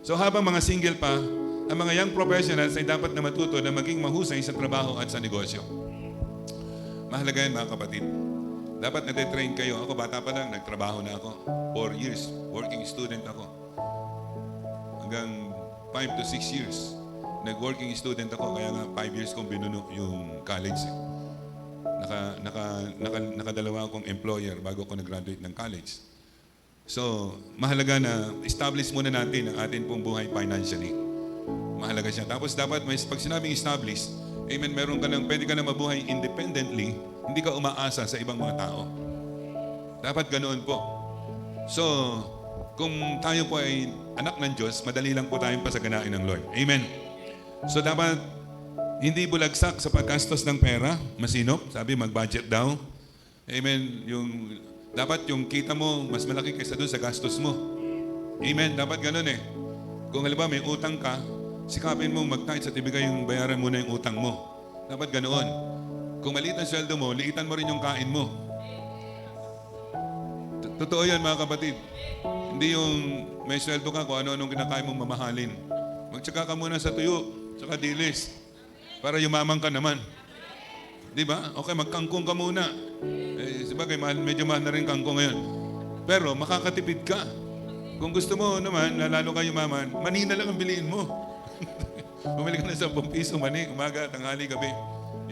So habang mga single pa, ang mga young professionals ay dapat na matuto na maging mahusay sa trabaho at sa negosyo. Mahalaga yan mga kapatid. Dapat nade-train kayo. Ako bata pa lang, nagtrabaho na ako. 4 years, working student ako. Hanggang 5 to 6 years. Nag-working student ako, kaya nga 5 years kong binuno yung college. Nakadalawa akong employer bago ako nag-graduate ng college. So, mahalaga na establish muna natin ang atin pong buhay financially. Mahalaga siya. Tapos dapat, pag sinabing establish, amen, pwede ka na mabuhay independently, hindi ka umaasa sa ibang mga tao. Dapat ganoon po. So, kung tayo po ay anak ng Diyos, madali lang po tayong pasaganain ng Lord. Amen. So, dapat hindi bulagsak sa paggastos ng pera, masinop, sabi mag-budget daw. Amen. Dapat yung kita mo, mas malaki kaysa doon sa gastos mo. Amen. Dapat ganun eh. Kung halimbawa may utang ka, sikapin mong mag-tithe at ibigay yung bayaran mo na yung utang mo. Dapat ganoon. Kung maliit ang sweldo mo, liitan mo rin yung kain mo. Totoo yan mga kapatid. Hindi yung may sweldo ka kung ano-anong kinakain mong mamahalin. Magtsaka ka muna sa tuyo, tsaka dilis. Para yumaman ka naman. Di ba? Okay, magkangkong ka muna. Sabagay, medyo mahal na rin kangkong ngayon. Pero makakatipid ka. Kung gusto mo naman, lalo ka yumaman, mani na lang ang biliin mo. Bumili ka na 10 piso mani, umaga, tanghali, gabi.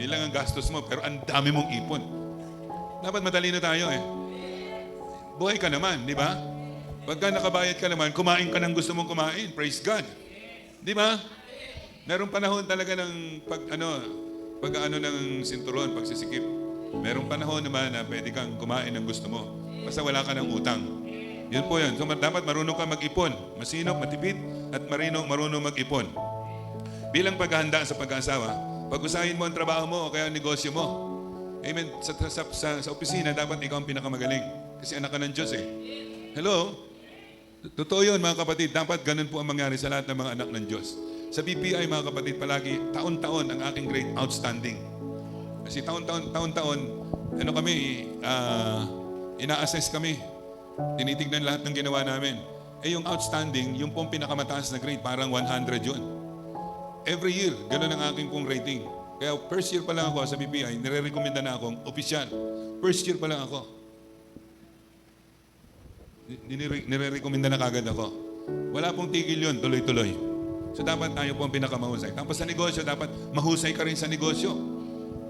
Yun lang ang gastos mo, pero ang dami mong ipon. Dapat madali na tayo eh. Buhay ka naman, di ba? Pagka nakabayad ka naman, kumain ka ng gusto mong kumain. Praise God. Di ba? Merong panahon talaga ng pag ng sinturon, pagsisikip. Merong panahon naman na pwede kang kumain ng gusto mo. Basta wala ka ng utang. Yun po yan. So dapat marunong ka mag-ipon. Masinop, matipid, at marunong mag-ipon. Bilang paghahanda sa pag-asawa, pag-usahin mo ang trabaho mo o kaya ang negosyo mo. Amen. Sa opisina, dapat ikaw ang pinakamagaling. Kasi anak ka ng Diyos eh. Hello? Totoo yun mga kapatid. Dapat ganun po ang mangyari sa lahat ng mga anak ng Diyos. Sa BPI mga kapatid, palagi, taon-taon ang aking grade outstanding. Kasi taon-taon, ina-assess kami. Tinitignan lahat ng ginawa namin. Yung outstanding, yung pong pinakamataas na grade, parang 100 yun. Every year, ganun ang aking pong rating. Kaya first year pa lang ako sa BPI, nire-recommenda na akong opisyal. First year pa lang ako. Nire-recommenda na kagad ako. Wala pong tigil yun, tuloy-tuloy. So dapat tayo po ang pinakamahusay. Tapos sa negosyo, dapat mahusay ka rin sa negosyo.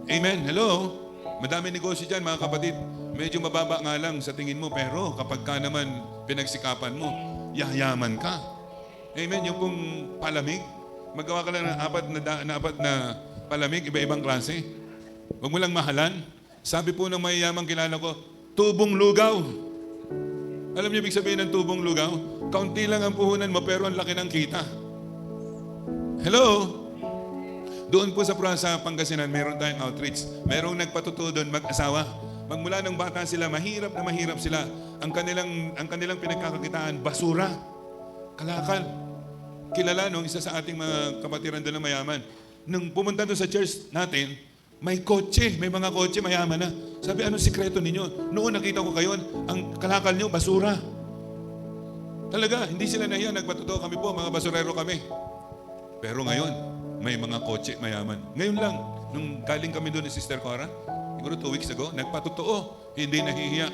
Amen. Hello? Madami negosyo dyan mga kapatid. Medyo mababa nga lang sa tingin mo, pero kapag ka naman pinagsikapan mo, yayaman ka. Amen. Yung pong palamig, magawa ka lang ng apat na palamig, iba-ibang klase. Huwag mo lang mahalan. Sabi po ng mayayamang kilala ko, tubong lugaw. Alam niyo ibig sabihin ng tubong lugaw? Kaunti lang ang puhunan mo, pero ang laki ng kita. Hello? Doon po sa Pangasinan, meron tayong outreach. Merong nagpatuto doon mag-asawa. Magmula ng bata sila, mahirap na mahirap sila. Ang kanilang pinagkakakitaan, basura, kalakal. Kilala nung isa sa ating mga kapatiran doon na mayaman. Nung pumunta doon sa church natin, may kotse, may mga kotse, mayaman na. Sabi, anong sikreto ninyo? Noon nakita ko kayo, ang kalakal nyo, basura. Talaga, hindi sila nahiya, nagpatuto kami po, mga basurero kami. Pero ngayon, may mga kotse mayaman. Ngayon lang, nung galing kami doon ni Sister Cora, siguro 2 weeks ago, nagpatotoo, hindi nahihiya.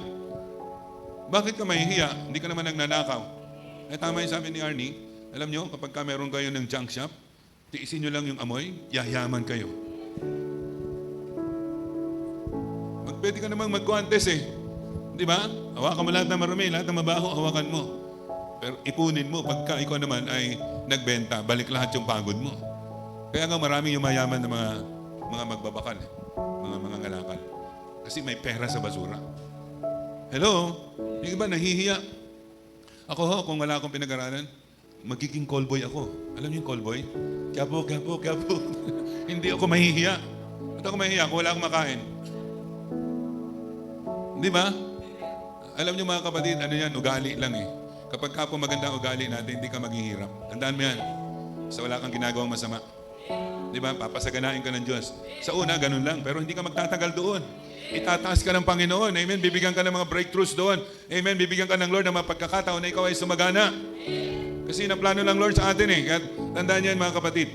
Bakit ka mahihiya? Hindi ka naman nagnanakaw. Tama yung sabi ni Arnie, alam nyo, kapag ka meron kayo ng junk shop, tiisin nyo lang yung amoy, yayaman kayo. Pwede ka namang mag-contest eh. Di ba? Hawakan mo lahat ng marumi, lahat ng mabaho, hawakan mo. Pero ipunin mo, pagka ikaw naman ay nagbenta, balik lahat yung pagod mo. Kaya nga maraming yumayaman na mga magbabakal, mga ngalakal. Kasi may pera sa basura. Hello? Yung iba nahihiya. Ako ho, kung wala akong pinag-aralan, magiging callboy ako. Alam niyo yung callboy? Kiyapo. Hindi ako mahihiya. Ba't ako mahihiya kung wala akong makain? Di ba? Alam niyo mga kapatid, ugali lang eh. Kapag ka po maganda ugali natin, hindi ka maghihirap. Tandaan mo yan. Sa wala kang ginagawang masama. Di ba? Papasaganain ka ng Diyos. Sa una, ganun lang. Pero hindi ka magtatagal doon. Itataas ka ng Panginoon. Amen. Bibigyan ka ng mga breakthroughs doon. Amen. Bibigyan ka ng Lord ng mga pagkakataon na ikaw ay sumagana. Kasi naplano ng Lord sa atin eh. Kaya tandaan niyo yan mga kapatid.